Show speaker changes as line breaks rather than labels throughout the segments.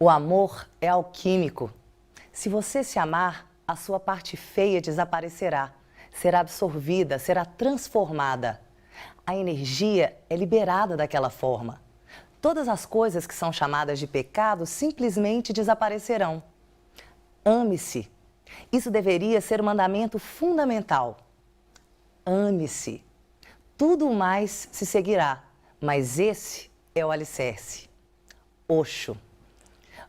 O amor é alquímico. Se você se amar, a sua parte feia desaparecerá, será absorvida, será transformada. A energia é liberada daquela forma. Todas as coisas que são chamadas de pecado simplesmente desaparecerão. Ame-se. Isso deveria ser um mandamento fundamental. Ame-se. Tudo mais se seguirá, mas esse é o alicerce. Osho.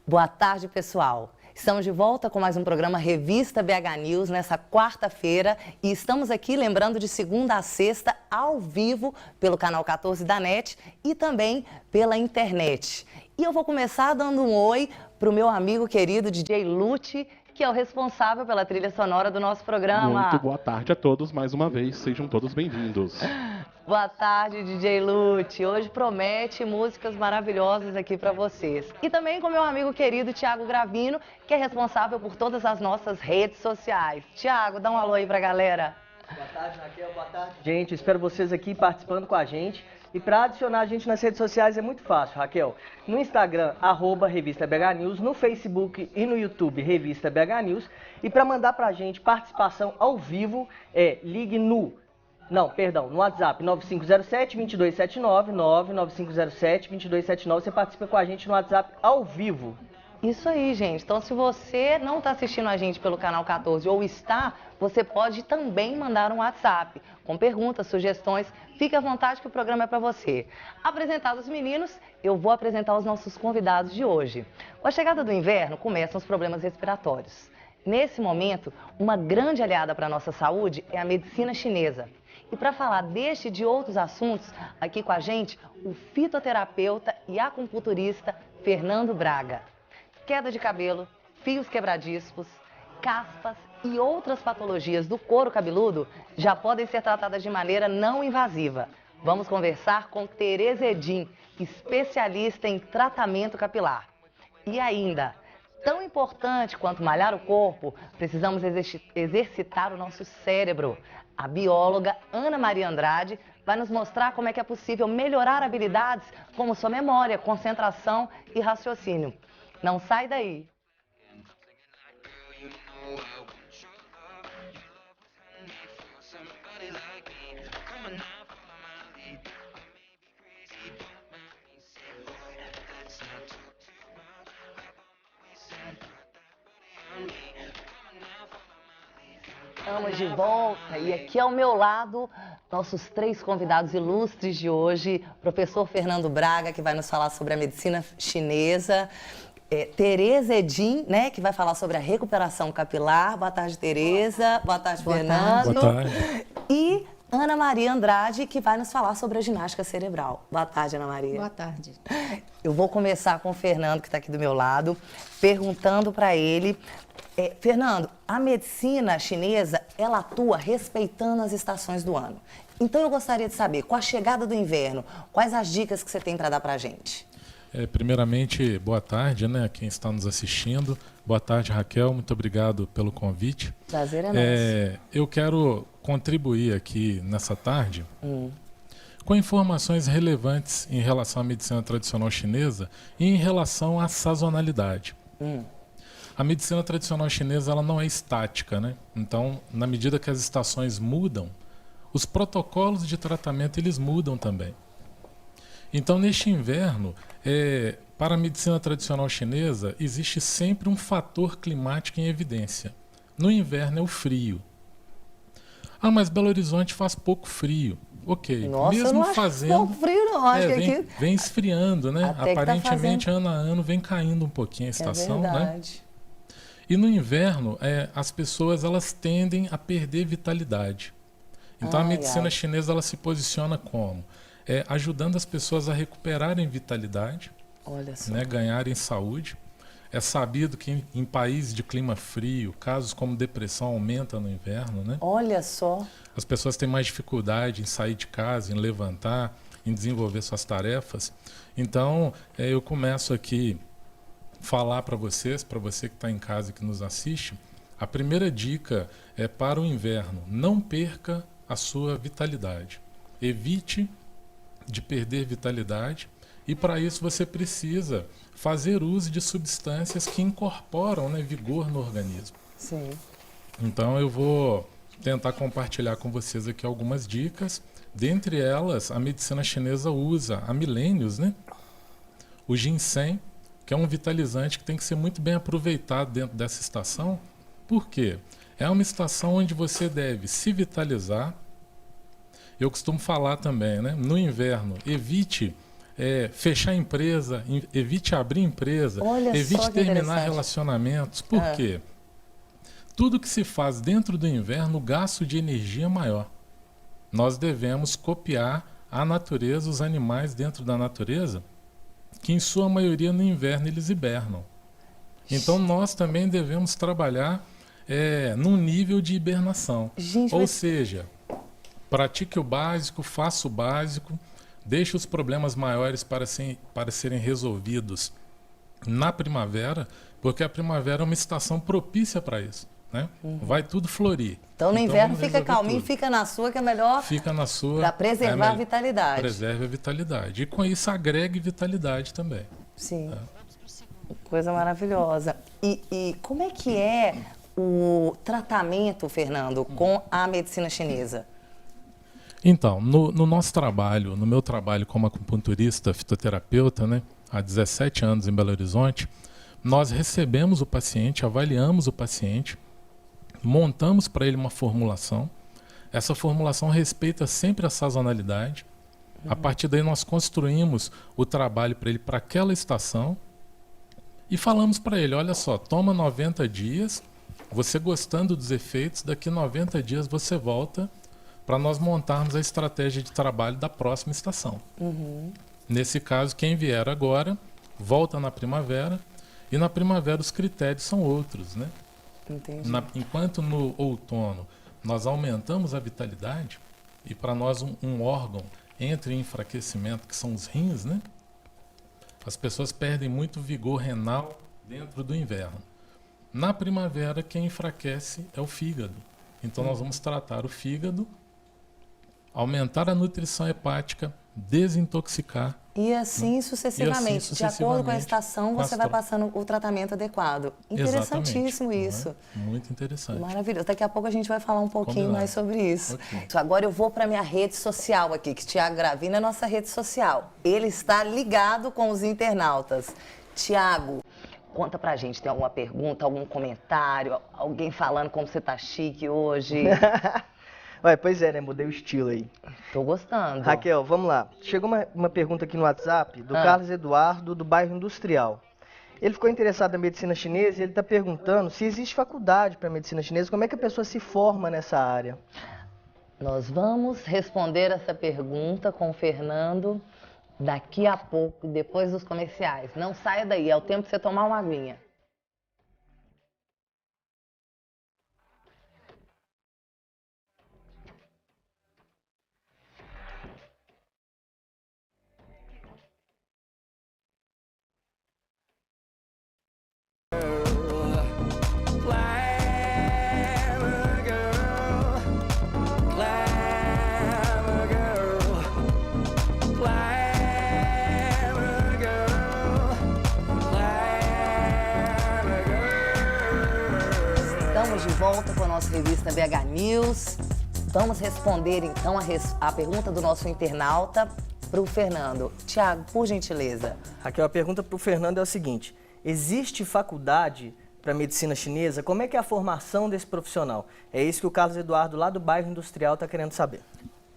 Boa tarde, pessoal. Estamos de volta com mais um programa Revista BH News nessa quarta-feira e estamos aqui lembrando de segunda a sexta ao vivo pelo canal 14 da NET e também pela internet. E eu vou começar dando um oi para o meu amigo querido DJ Lute, que é o responsável pela trilha sonora do nosso programa.
Muito boa tarde a todos, mais uma vez, sejam todos bem-vindos.
Boa tarde, DJ Lute. Hoje promete músicas maravilhosas aqui para vocês. E também com meu amigo querido Thiago Gravino, que é responsável por todas as nossas redes sociais. Thiago, dá um alô aí pra galera.
Boa tarde, Raquel. Boa tarde, gente. Espero vocês aqui participando com a gente. E para adicionar a gente nas redes sociais é muito fácil, Raquel. No Instagram, @Revista BH News, no Facebook e no YouTube, Revista BH News. E para mandar pra gente participação ao vivo, ligue no WhatsApp 9507-2279, 99507-2279. Você participa com a gente no WhatsApp ao vivo.
Isso aí, gente. Então, se você não está assistindo a gente pelo canal 14 ou está, você pode também mandar um WhatsApp com perguntas, sugestões. Fique à vontade que o programa é para você. Apresentados os meninos, eu vou apresentar os nossos convidados de hoje. Com a chegada do inverno, começam os problemas respiratórios. Nesse momento, uma grande aliada para a nossa saúde é a medicina chinesa. E para falar deste e de outros assuntos, aqui com a gente, o fitoterapeuta e acupunturista Fernando Braga. Queda de cabelo, fios quebradiços, caspas e outras patologias do couro cabeludo já podem ser tratadas de maneira não invasiva. Vamos conversar com Tereza Edin, especialista em tratamento capilar. E ainda, tão importante quanto malhar o corpo, precisamos exercitar o nosso cérebro. A bióloga Ana Maria Andrade vai nos mostrar como é que é possível melhorar habilidades como sua memória, concentração e raciocínio. Não sai daí! Estamos de volta e aqui ao meu lado, nossos três convidados ilustres de hoje, professor Fernando Braga, que vai nos falar sobre a medicina chinesa, Tereza Edin, né, que vai falar sobre a recuperação capilar. Boa tarde, Tereza. Boa tarde, Fernando.
Boa tarde.
E Ana Maria Andrade, que vai nos falar sobre a ginástica cerebral. Boa tarde, Ana Maria.
Boa tarde.
Eu vou começar com o Fernando, que está aqui do meu lado, perguntando para ele. Fernando, a medicina chinesa, ela atua respeitando as estações do ano. Então eu gostaria de saber, com a chegada do inverno, quais as dicas que você tem para dar para a gente?
Primeiramente, boa tarde, né, quem está nos assistindo. Boa tarde, Raquel, muito obrigado pelo convite.
Prazer é nosso.
Eu quero contribuir aqui nessa tarde com informações relevantes em relação à medicina tradicional chinesa e em relação à sazonalidade. A medicina tradicional chinesa, ela não é estática, né? Então, na medida que as estações mudam, os protocolos de tratamento eles mudam também. Então, neste inverno, para a medicina tradicional chinesa, existe sempre um fator climático em evidência. No inverno é o frio. Ah, mas Belo Horizonte faz pouco frio. Ok,
Nossa,
mesmo
eu não acho
fazendo,
pouco frio, não. Acho que aqui
vem esfriando, né?
Até que
Aparentemente,
tá
ano a ano, vem caindo um pouquinho a estação,
é
né?
verdade.
E no inverno, as pessoas elas tendem a perder vitalidade. Então, a medicina chinesa ela se posiciona como? Ajudando as pessoas a recuperarem vitalidade,
Olha só.
né, ganharem saúde. É sabido que em países de clima frio, casos como depressão aumentam no inverno, né?
Olha só.
As pessoas têm mais dificuldade em sair de casa, em levantar, em desenvolver suas tarefas. Então, eu começo aqui a falar para você que está em casa e que nos assiste, a primeira dica é para o inverno: não perca a sua vitalidade. Evite de perder vitalidade E para isso você precisa fazer uso de substâncias que incorporam, né, vigor no organismo.
Sim.
Então eu vou tentar compartilhar com vocês aqui algumas dicas. Dentre elas, a medicina chinesa usa há milênios, né, o ginseng, que é um vitalizante que tem que ser muito bem aproveitado dentro dessa estação. Por quê? É uma estação onde você deve se vitalizar. Eu costumo falar também, né, no inverno, evite fechar empresa, evite abrir empresa,
Olha
evite
só que
terminar
interessante.
relacionamentos. Por quê? Tudo que se faz dentro do inverno, o gasto de energia é maior. Nós devemos copiar a natureza, os animais dentro da natureza, que em sua maioria no inverno eles hibernam. Então nós também devemos trabalhar num nível de hibernação.
Gente,
Ou
mas-
seja, pratique o básico, faça o básico, deixe os problemas maiores para serem resolvidos na primavera, porque a primavera é uma estação propícia para isso. Né? Vai tudo florir.
Então, no inverno,
vamos
fica
resolver
calminho,
tudo.
fica na sua, que é melhor
Fica na sua.
para preservar a
me-
vitalidade.
Preserve a vitalidade. E com isso agregue vitalidade também.
Sim. Coisa maravilhosa. E como é que é o tratamento, Fernando, com a medicina chinesa?
Então, no nosso trabalho, no meu trabalho como acupunturista, fitoterapeuta, né, há 17 anos em Belo Horizonte, nós recebemos o paciente, avaliamos o paciente, montamos para ele uma formulação. Essa formulação respeita sempre a sazonalidade. A partir daí nós construímos o trabalho para ele, para aquela estação, e falamos para ele, olha só, toma 90 dias, você gostando dos efeitos, daqui 90 dias você volta para nós montarmos a estratégia de trabalho da próxima estação. Nesse caso, quem vier agora, volta na primavera, e na primavera os critérios são outros, né?
Entendi.
Enquanto no outono nós aumentamos a vitalidade, e para nós um órgão entra em enfraquecimento, que são os rins, né? As pessoas perdem muito vigor renal dentro do inverno. Na primavera, quem enfraquece é o fígado. Então nós vamos tratar o fígado, aumentar a nutrição hepática, desintoxicar.
E assim sucessivamente. De acordo com a
sucessivamente,
estação,
com
você
as
vai
tro-
passando o tratamento adequado. Interessantíssimo
Exatamente,
isso.
não é? Muito interessante.
Maravilhoso. Daqui a pouco a gente vai falar um pouquinho
Combinado.
mais sobre isso.
Ok.
Agora eu vou para minha rede social aqui, que Tiago Gravina é nossa rede social. Ele está ligado com os internautas. Tiago, conta pra gente, tem alguma pergunta, algum comentário, alguém falando como você tá chique hoje?
Ué, pois é, né? Mudei o estilo aí.
Tô gostando.
Raquel, vamos lá. Chegou uma pergunta aqui no WhatsApp do Carlos Eduardo, do bairro Industrial. Ele ficou interessado na medicina chinesa e ele está perguntando se existe faculdade para medicina chinesa, como é que a pessoa se forma nessa área?
Nós vamos responder essa pergunta com o Fernando daqui a pouco, depois dos comerciais. Não saia daí, é o tempo de você tomar uma aguinha. Estamos de volta com a nossa revista BH News. Vamos responder então a pergunta do nosso internauta para o Fernando. Tiago, por gentileza.
Raquel, a pergunta para o Fernando é o seguinte: existe faculdade para medicina chinesa? Como é que é a formação desse profissional? É isso que o Carlos Eduardo, lá do bairro Industrial, está querendo saber.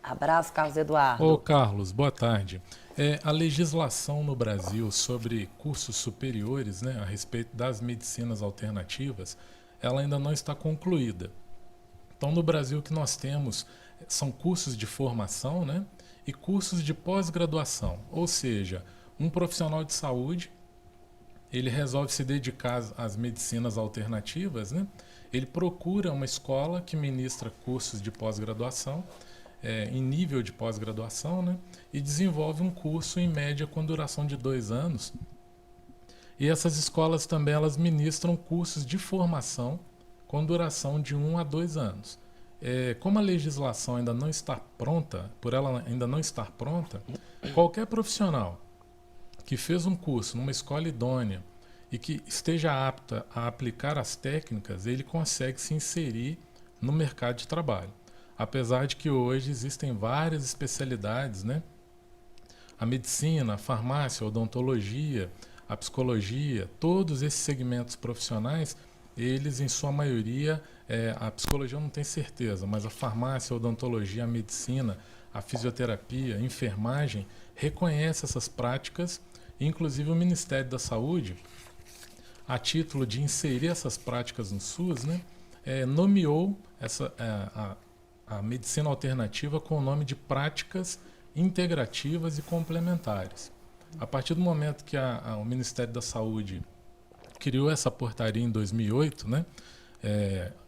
Abraço, Carlos Eduardo.
Ô Carlos, boa tarde. A legislação no Brasil sobre cursos superiores, né, a respeito das medicinas alternativas, ela ainda não está concluída. Então, no Brasil, o que nós temos são cursos de formação, né, e cursos de pós-graduação. Ou seja, um profissional de saúde, ele resolve se dedicar às medicinas alternativas, né, ele procura uma escola que ministra cursos de pós-graduação, em nível de pós-graduação, né, e desenvolve um curso em média com duração de 2 anos. E essas escolas também elas ministram cursos de formação com duração de 1 a 2 anos. Como a legislação ainda não está pronta, por ela ainda não estar pronta, qualquer profissional que fez um curso numa escola idônea e que esteja apta a aplicar as técnicas, ele consegue se inserir no mercado de trabalho. Apesar de que hoje existem várias especialidades, né? A medicina, a farmácia, a odontologia, a psicologia, todos esses segmentos profissionais, eles em sua maioria, a psicologia eu não tenho certeza, mas a farmácia, a odontologia, a medicina, a fisioterapia, a enfermagem, reconhece essas práticas, inclusive o Ministério da Saúde, a título de inserir essas práticas no SUS, né, nomeou a medicina alternativa com o nome de práticas integrativas e complementares. A partir do momento que o Ministério da Saúde criou essa portaria em 2008, né,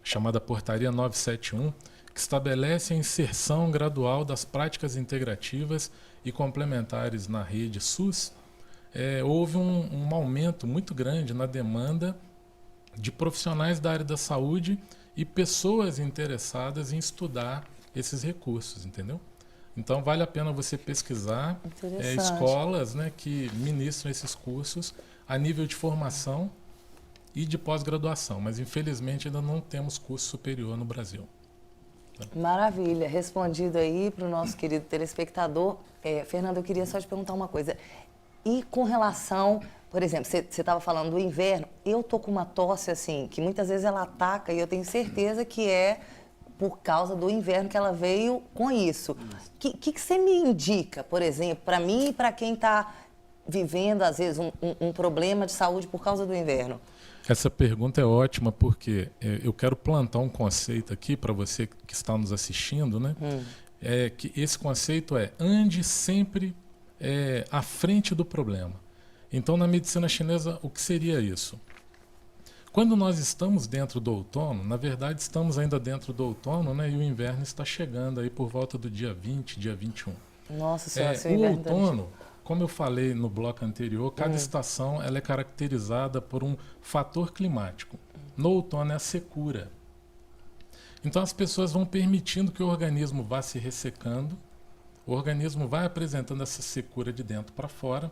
chamada Portaria 971, que estabelece a inserção gradual das práticas integrativas e complementares na rede SUS, houve um aumento muito grande na demanda de profissionais da área da saúde e pessoas interessadas em estudar esses recursos, entendeu? Então vale a pena você pesquisar escolas, né, que ministram esses cursos a nível de formação e de pós-graduação, mas infelizmente ainda não temos curso superior no Brasil.
Maravilha, respondido aí para o nosso querido telespectador. Fernando, eu queria só te perguntar uma coisa. E com relação, por exemplo, você estava falando do inverno, eu tô com uma tosse assim, que muitas vezes ela ataca e eu tenho certeza que é por causa do inverno que ela veio com isso. O que você me indica, por exemplo, para mim e para quem está vivendo, às vezes, um problema de saúde por causa do inverno?
Essa pergunta é ótima porque eu quero plantar um conceito aqui para você que está nos assistindo, né? Que esse conceito ande sempre à frente do problema. Então, na medicina chinesa, o que seria isso? Quando nós estamos dentro do outono, na verdade estamos ainda dentro do outono, né? E o inverno está chegando aí por volta do dia 20, dia 21.
Nossa Senhora,
o outono, como eu falei no bloco anterior, cada estação ela é caracterizada por um fator climático. No outono é a secura. Então as pessoas vão permitindo que o organismo vá se ressecando, o organismo vai apresentando essa secura de dentro para fora.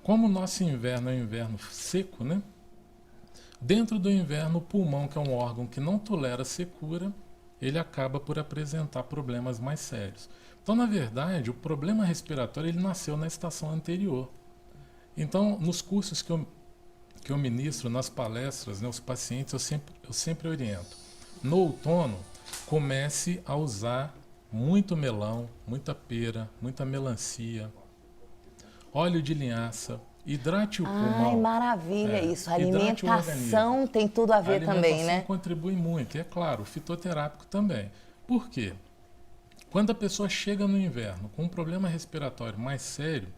Como o nosso inverno é um inverno seco, né? Dentro do inverno, o pulmão, que é um órgão que não tolera secura, ele acaba por apresentar problemas mais sérios. Então, na verdade, o problema respiratório ele nasceu na estação anterior. Então, nos cursos que eu ministro, nas palestras, né, os pacientes, eu sempre oriento. No outono, comece a usar muito melão, muita pera, muita melancia, óleo de linhaça, hidrate o pulmão.
Ai, maravilha isso. A alimentação tem tudo a ver também, né?
A alimentação contribui muito. E é claro, o fitoterápico também. Por quê? Quando a pessoa chega no inverno com um problema respiratório mais sério,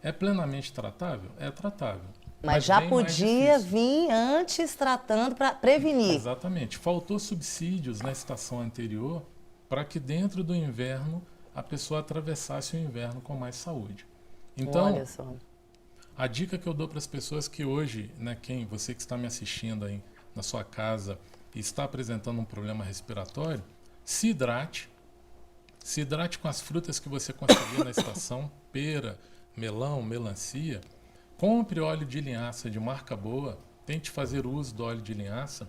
é plenamente tratável? É tratável.
Mas já podia vir antes tratando para prevenir.
Exatamente. Faltou subsídios na estação anterior para que dentro do inverno a pessoa atravessasse o inverno com mais saúde. Então,
olha só.
A dica que eu dou para as pessoas que hoje, né, você que está me assistindo aí na sua casa e está apresentando um problema respiratório, se hidrate com as frutas que você conseguir na estação, pera, melão, melancia, compre óleo de linhaça de marca boa, tente fazer uso do óleo de linhaça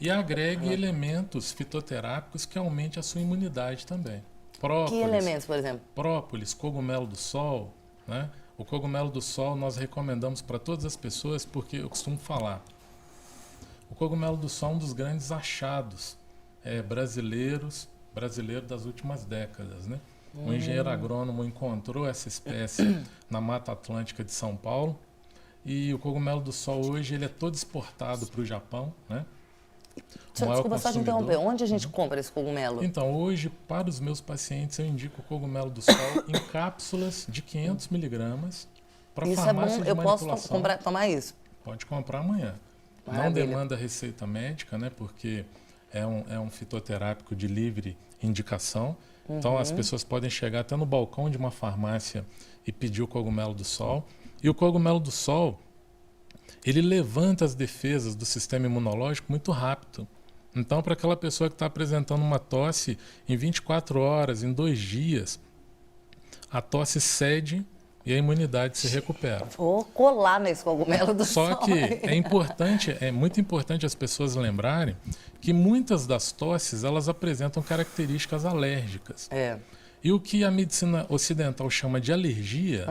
e agregue elementos fitoterápicos que aumente a sua imunidade também. Própolis,
que elementos, por exemplo?
Própolis, cogumelo do sol, né? O cogumelo do sol nós recomendamos para todas as pessoas porque eu costumo falar. O cogumelo do sol é um dos grandes achados brasileiro das últimas décadas, né? Um engenheiro agrônomo encontrou essa espécie na Mata Atlântica de São Paulo e o cogumelo do sol hoje ele é todo exportado para o Japão, né?
Desculpa só te interromper, onde a gente compra esse cogumelo?
Então, hoje, para os meus pacientes, eu indico o cogumelo do sol em cápsulas de 500 miligramas para farmácia de manipulação.
Eu posso tomar isso?
Pode comprar amanhã.
Maravilha.
Não demanda receita médica, né? Porque é um fitoterápico de livre indicação. Então, as pessoas podem chegar até no balcão de uma farmácia e pedir o cogumelo do sol. E o cogumelo do sol, ele levanta as defesas do sistema imunológico muito rápido. Então, para aquela pessoa que está apresentando uma tosse, em 24 horas, em 2 dias, a tosse cede e a imunidade se recupera.
Vou colar nesse cogumelo do
Só
sol.
que é muito importante as pessoas lembrarem que muitas das tosses, elas apresentam características alérgicas. E o que a medicina ocidental chama de alergia,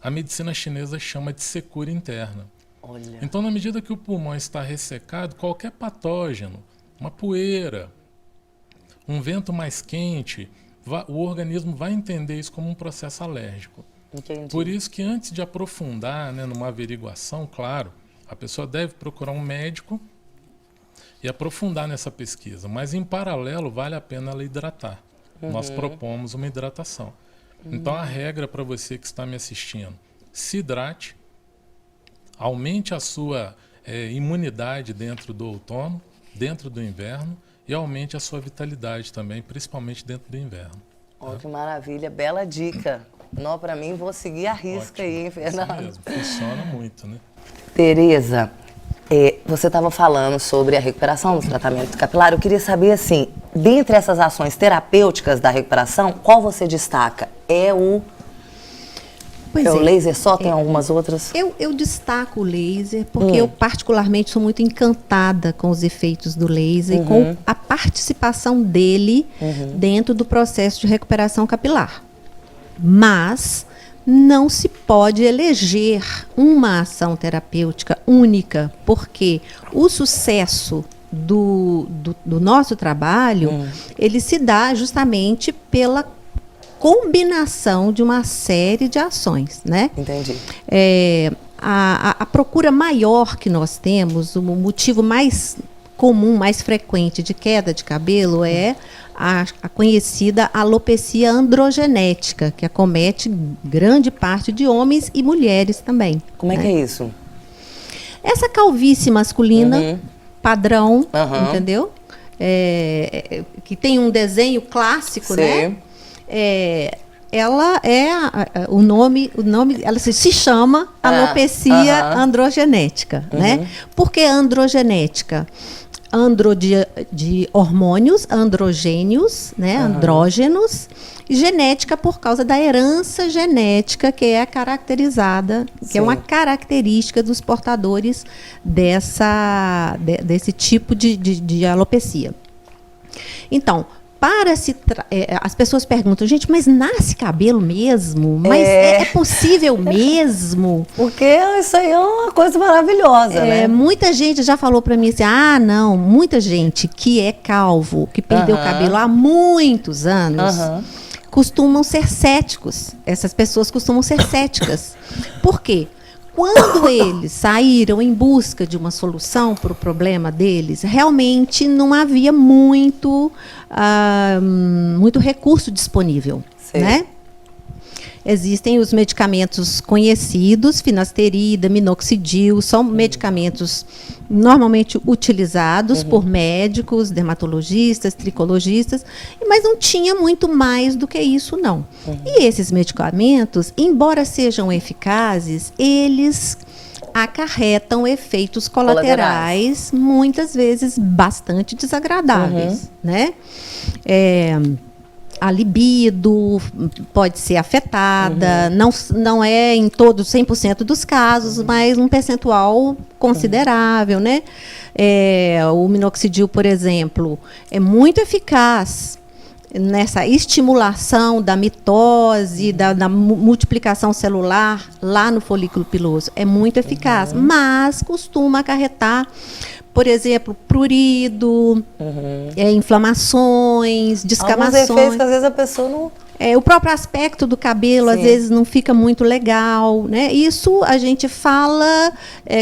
a medicina chinesa chama de secura interna.
Olha.
Então, na medida que o pulmão está ressecado, qualquer patógeno, uma poeira, um vento mais quente, o organismo vai entender isso como um processo alérgico.
Entendi.
Por isso que antes de aprofundar, né, numa averiguação, claro, a pessoa deve procurar um médico e aprofundar nessa pesquisa. Mas, em paralelo, vale a pena ela hidratar. Nós propomos uma hidratação. Então, a regra para você que está me assistindo, se hidrate, aumente a sua imunidade dentro do outono, dentro do inverno, e aumente a sua vitalidade também, principalmente dentro do inverno.
Olha que maravilha, bela dica. Não, para mim, vou seguir a risca aí, hein, Fernando?
Isso mesmo, funciona muito, né?
Tereza, você estava falando sobre a recuperação do tratamento capilar. Eu queria saber, assim, dentre essas ações terapêuticas da recuperação, qual você destaca? O laser só? Tem algumas outras?
Eu destaco o laser porque eu particularmente sou muito encantada com os efeitos do laser e com a participação dele dentro do processo de recuperação capilar. Mas não se pode eleger uma ação terapêutica única, porque o sucesso do nosso trabalho, ele se dá justamente pela combinação de uma série de ações, né?
Entendi.
A procura maior que nós temos, o motivo mais comum, mais frequente de queda de cabelo é a conhecida alopecia androgenética, que acomete grande parte de homens e mulheres também.
Como é que é isso?
Essa calvície masculina, padrão, entendeu? Que tem um desenho clássico, né? Ela o nome ela se chama alopecia androgenética, né? Por que androgenética? De hormônios androgênios, né? Andrógenos, e genética por causa da herança genética que é caracterizada, que é uma característica dos portadores desse tipo de alopecia. Então, as pessoas perguntam, gente, mas nasce cabelo mesmo? Mas é possível mesmo?
Porque isso aí é uma coisa maravilhosa, né?
Muita gente já falou para mim assim, não, muita gente que é calvo, que perdeu o cabelo há muitos anos, costumam ser céticos. Essas pessoas costumam ser céticas. Por quê? Quando eles saíram em busca de uma solução para o problema deles, realmente não havia muito recurso disponível, né? Existem os medicamentos conhecidos, finasterida, minoxidil, são medicamentos normalmente utilizados por médicos, dermatologistas, tricologistas, mas não tinha muito mais do que isso, não. E esses medicamentos, embora sejam eficazes, eles acarretam efeitos colaterais muitas vezes bastante desagradáveis, né? A libido pode ser afetada, não é em todos 100% dos casos, mas um percentual considerável, né? O minoxidil, por exemplo, é muito eficaz nessa estimulação da mitose, da multiplicação celular lá no folículo piloso. É muito eficaz, mas costuma acarretar, por exemplo, prurido, inflamações, descamações.
Alguns efeitos que às vezes a pessoa não...
O próprio aspecto do cabelo, às vezes, não fica muito legal, né? Isso a gente fala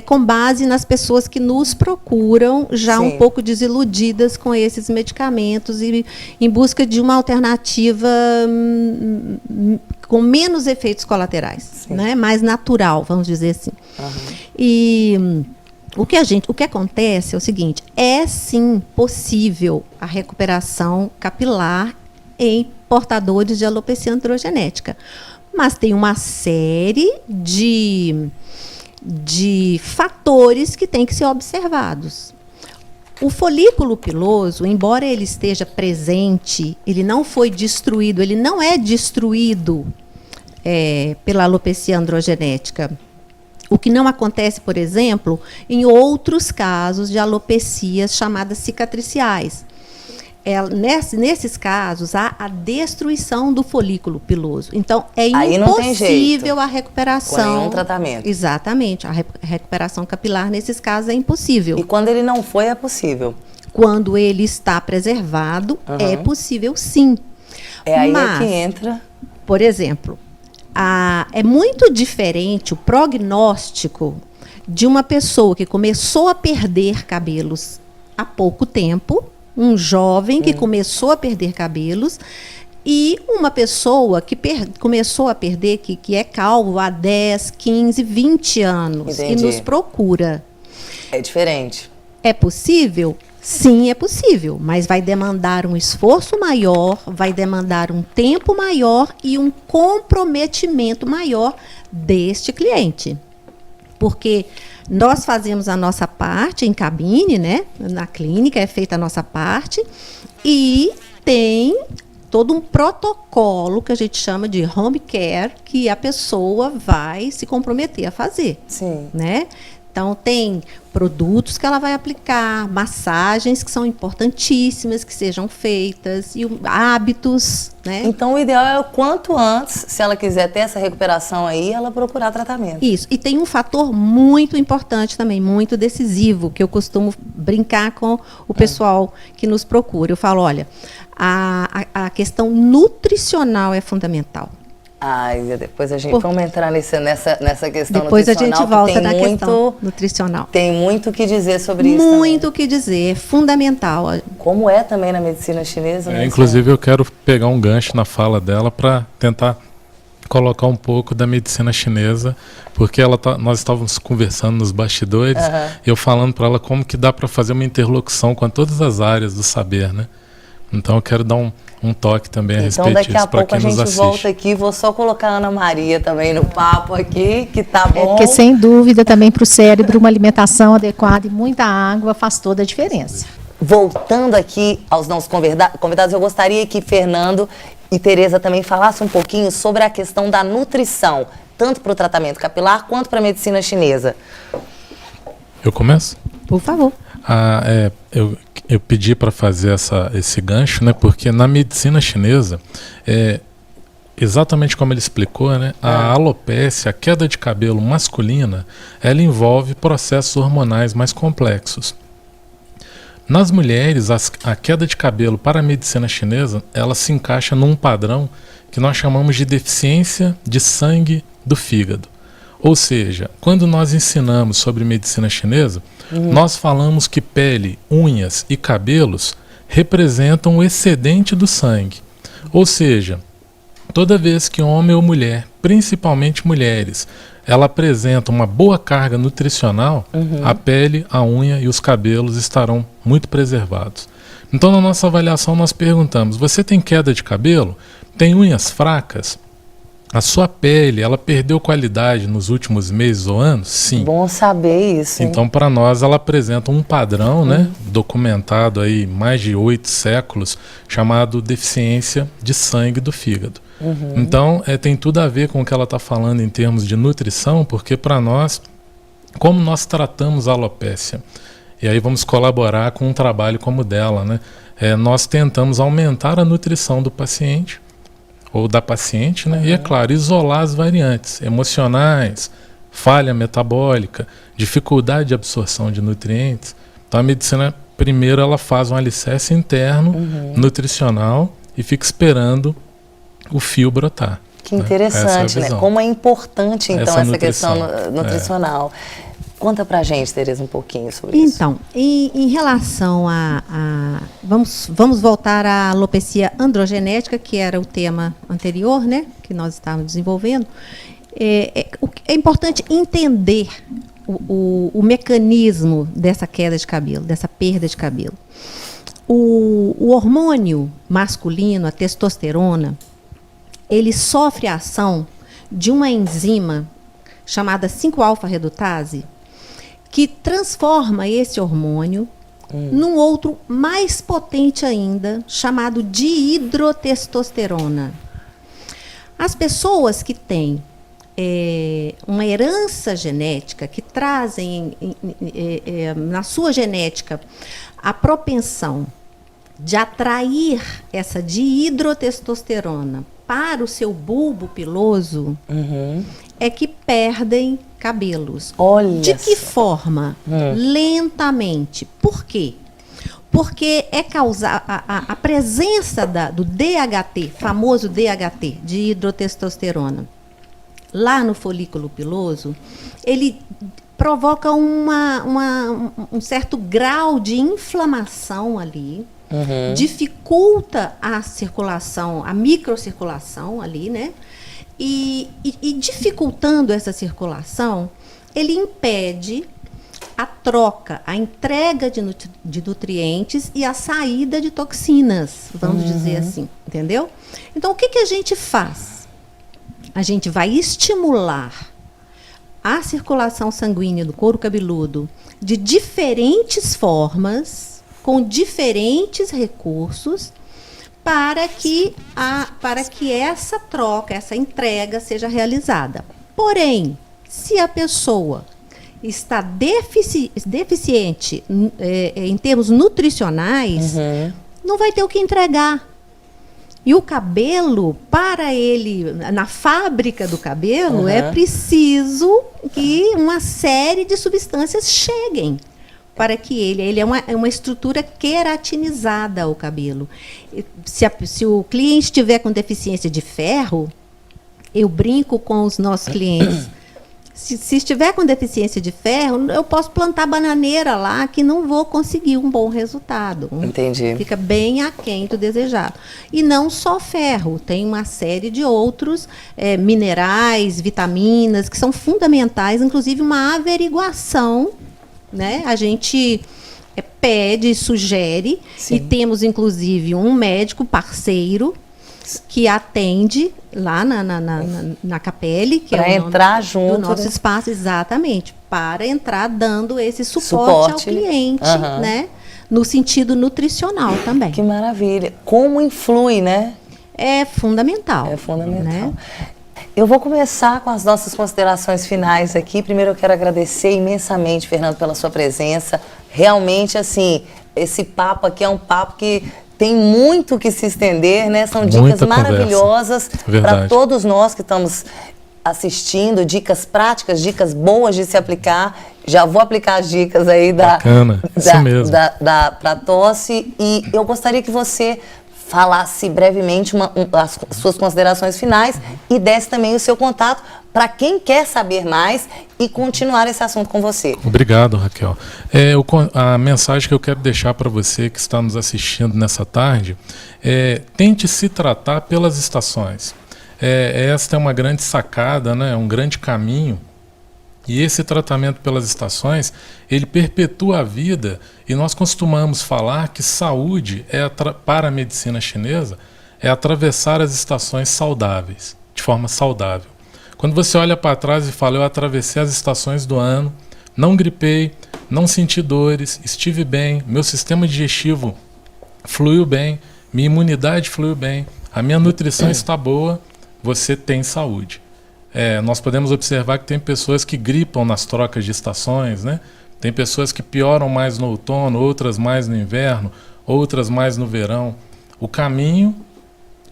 com base nas pessoas que nos procuram, já um pouco desiludidas com esses medicamentos e em busca de uma alternativa com menos efeitos colaterais, né? Mais natural, vamos dizer assim. E... O que acontece é o seguinte, sim possível a recuperação capilar em portadores de alopecia androgenética, mas tem uma série de fatores que têm que ser observados. O folículo piloso, embora ele esteja presente, ele não foi destruído, ele não é destruído pela alopecia androgenética. O que não acontece, por exemplo, em outros casos de alopecias chamadas cicatriciais. Nesses casos, há a destruição do folículo piloso. Então, é impossível a recuperação.
Com nenhum tratamento.
Exatamente. A recuperação capilar, nesses casos, é impossível.
E quando ele não foi, é possível?
Quando ele está preservado, é possível, sim.
É aí que entra...
Por exemplo, é muito diferente o prognóstico de uma pessoa que começou a perder cabelos há pouco tempo, um jovem que começou a perder cabelos, e uma pessoa que começou a perder, que é calvo há 10, 15, 20 anos.
Entendi.
E nos procura.
É diferente.
É possível? Sim, é possível, mas vai demandar um esforço maior, vai demandar um tempo maior e um comprometimento maior deste cliente. Porque nós fazemos a nossa parte em cabine, né? Na clínica é feita a nossa parte e tem todo um protocolo que a gente chama de home care que a pessoa vai se comprometer a fazer.
Sim.
Né? Então, tem produtos que ela vai aplicar, massagens que são importantíssimas que sejam feitas, e hábitos, né?
Então, o ideal é o quanto antes, se ela quiser ter essa recuperação aí, ela procurar tratamento.
Isso. E tem um fator muito importante também, muito decisivo, que eu costumo brincar com o pessoal que nos procura. Eu falo, olha, a questão nutricional é fundamental.
Depois a gente vamos entrar nessa questão
depois nutricional. Depois a gente volta na questão nutricional.
Tem muito o que dizer sobre isso.
Muito o que dizer, é fundamental.
Como é também na medicina chinesa.
Inclusive eu quero pegar um gancho na fala dela para tentar colocar um pouco da medicina chinesa, porque nós estávamos conversando nos bastidores, e eu falando para ela como que dá para fazer uma interlocução com todas as áreas do saber, né? Então eu quero dar um toque também a respeito disso.
Então daqui a pouco a gente volta aqui, vou só colocar a Ana Maria também no papo aqui, que tá bom.
Porque sem dúvida também para o cérebro uma alimentação adequada e muita água faz toda a diferença.
Voltando aqui aos nossos convidados, eu gostaria que Fernando e Tereza também falassem um pouquinho sobre a questão da nutrição, tanto para o tratamento capilar quanto para a medicina chinesa.
Eu começo?
Por favor.
Eu pedi para fazer esse gancho, né, porque na medicina chinesa, exatamente como ele explicou, né, a alopécia, a queda de cabelo masculina, ela envolve processos hormonais mais complexos. Nas mulheres, a queda de cabelo para a medicina chinesa, ela se encaixa num padrão que nós chamamos de deficiência de sangue do fígado. Ou seja, quando nós ensinamos sobre medicina chinesa, nós falamos que pele, unhas e cabelos representam o excedente do sangue. Ou seja, toda vez que homem ou mulher, principalmente mulheres, ela apresenta uma boa carga nutricional, a pele, a unha e os cabelos estarão muito preservados. Então, na nossa avaliação, nós perguntamos, você tem queda de cabelo? Tem unhas fracas? A sua pele, ela perdeu qualidade nos últimos meses ou anos? Sim.
Bom saber isso. Hein?
Então, para nós, ela apresenta um padrão, né, documentado aí mais de 8 séculos, chamado deficiência de sangue do fígado. Então, tem tudo a ver com o que ela está falando em termos de nutrição, porque para nós, como nós tratamos a alopécia, e aí vamos colaborar com um trabalho como o dela, né? Nós tentamos aumentar a nutrição do paciente, ou da paciente, né? E, é claro, isolar as variantes emocionais, falha metabólica, dificuldade de absorção de nutrientes. Então, a medicina, primeiro, ela faz um alicerce interno, nutricional, e fica esperando o fio brotar.
Que interessante, né? Como é importante, então, essa questão nutricional. Conta pra gente, Tereza, um pouquinho sobre isso.
Então, em relação vamos voltar à alopecia androgenética, que era o tema anterior, né, que nós estávamos desenvolvendo. É importante entender o mecanismo dessa queda de cabelo, dessa perda de cabelo. O hormônio masculino, a testosterona, ele sofre a ação de uma enzima chamada 5-alfa-redutase, que transforma esse hormônio num outro mais potente ainda, chamado dihidrotestosterona. A As pessoas que têm uma herança genética, que trazem na sua genética a propensão de atrair essa dihidrotestosterona para o seu bulbo piloso, é que perdem cabelos.
Olha
de que
só.
forma? Lentamente. Por quê? Porque é causar a presença do DHT, famoso DHT, dihidrotestosterona, lá no folículo piloso, ele provoca um certo grau de inflamação ali, dificulta a circulação, a microcirculação ali, né? E dificultando essa circulação, ele impede a troca, a entrega de nutrientes e a saída de toxinas, vamos dizer assim, entendeu? Então, o que a gente faz? A gente vai estimular a circulação sanguínea do couro cabeludo de diferentes formas, com diferentes recursos, para que essa troca, essa entrega seja realizada. Porém, se a pessoa está deficiente em termos nutricionais, não vai ter o que entregar. E o cabelo, para ele, na fábrica do cabelo, é preciso que uma série de substâncias cheguem para que ele é uma estrutura queratinizada, o cabelo. Se o cliente tiver com deficiência de ferro, eu brinco com os nossos clientes. Se estiver com deficiência de ferro, eu posso plantar bananeira lá que não vou conseguir um bom resultado.
Entendi.
Fica bem aquém do desejado. E não só ferro, tem uma série de outros minerais, vitaminas, que são fundamentais, inclusive uma averiguação, né? A gente pede, sugere, e temos inclusive um médico parceiro que atende lá na Capelli, que
para entrar junto
do nosso espaço, exatamente, para entrar dando esse suporte ao cliente, né? No sentido nutricional também.
Que maravilha. Como influi, né?
É fundamental.
É fundamental.
Né?
Eu vou começar com as nossas considerações finais aqui. Primeiro eu quero agradecer imensamente, Fernando, pela sua presença. Realmente, assim, esse papo aqui é um papo que tem muito que se estender, né? São dicas maravilhosas para todos nós que estamos assistindo, dicas práticas, dicas boas de se aplicar. Já vou aplicar as dicas aí para tosse. E eu gostaria que você falasse brevemente as suas considerações finais e desse também o seu contato para quem quer saber mais e continuar esse assunto com você.
Obrigado, Raquel. A mensagem que eu quero deixar para você que está nos assistindo nessa tarde é: tente se tratar pelas estações. Esta é uma grande sacada, né? Um grande caminho. E esse tratamento pelas estações, ele perpetua a vida, e nós costumamos falar que saúde, para a medicina chinesa, é atravessar as estações saudáveis, de forma saudável. Quando você olha para trás e fala: eu atravessei as estações do ano, não gripei, não senti dores, estive bem, meu sistema digestivo fluiu bem, minha imunidade fluiu bem, a minha nutrição está boa, você tem saúde. Nós podemos observar que tem pessoas que gripam nas trocas de estações, né? Tem pessoas que pioram mais no outono, outras mais no inverno, outras mais no verão. O caminho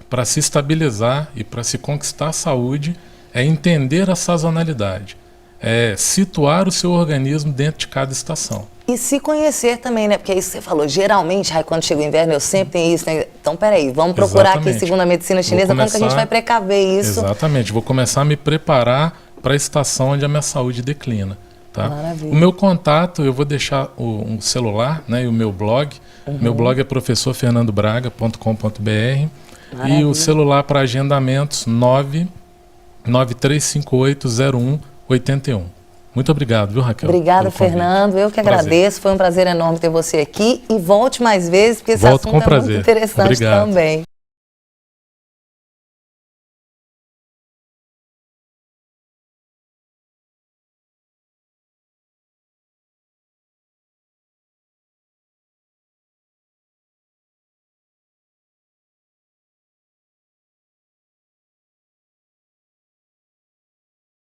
para se estabilizar e para se conquistar a saúde é entender a sazonalidade, é situar o seu organismo dentro de cada estação.
E se conhecer também, né? Porque é isso que você falou. Geralmente, quando chega o inverno, eu sempre tenho isso, né? Então, peraí, vamos procurar aqui, segundo a medicina chinesa, como que a gente vai precaver isso?
Exatamente. Vou começar a me preparar para a estação onde a minha saúde declina. Tá?
Maravilha.
O meu contato, eu vou deixar um celular, né, e o meu blog. Meu blog é professorfernandobraga.com.br. E o celular para agendamentos 993580181. Muito obrigado, viu, Raquel?
Obrigada, Fernando. Eu que agradeço. Foi um prazer enorme ter você aqui. E volte mais vezes, porque esse assunto é muito interessante também.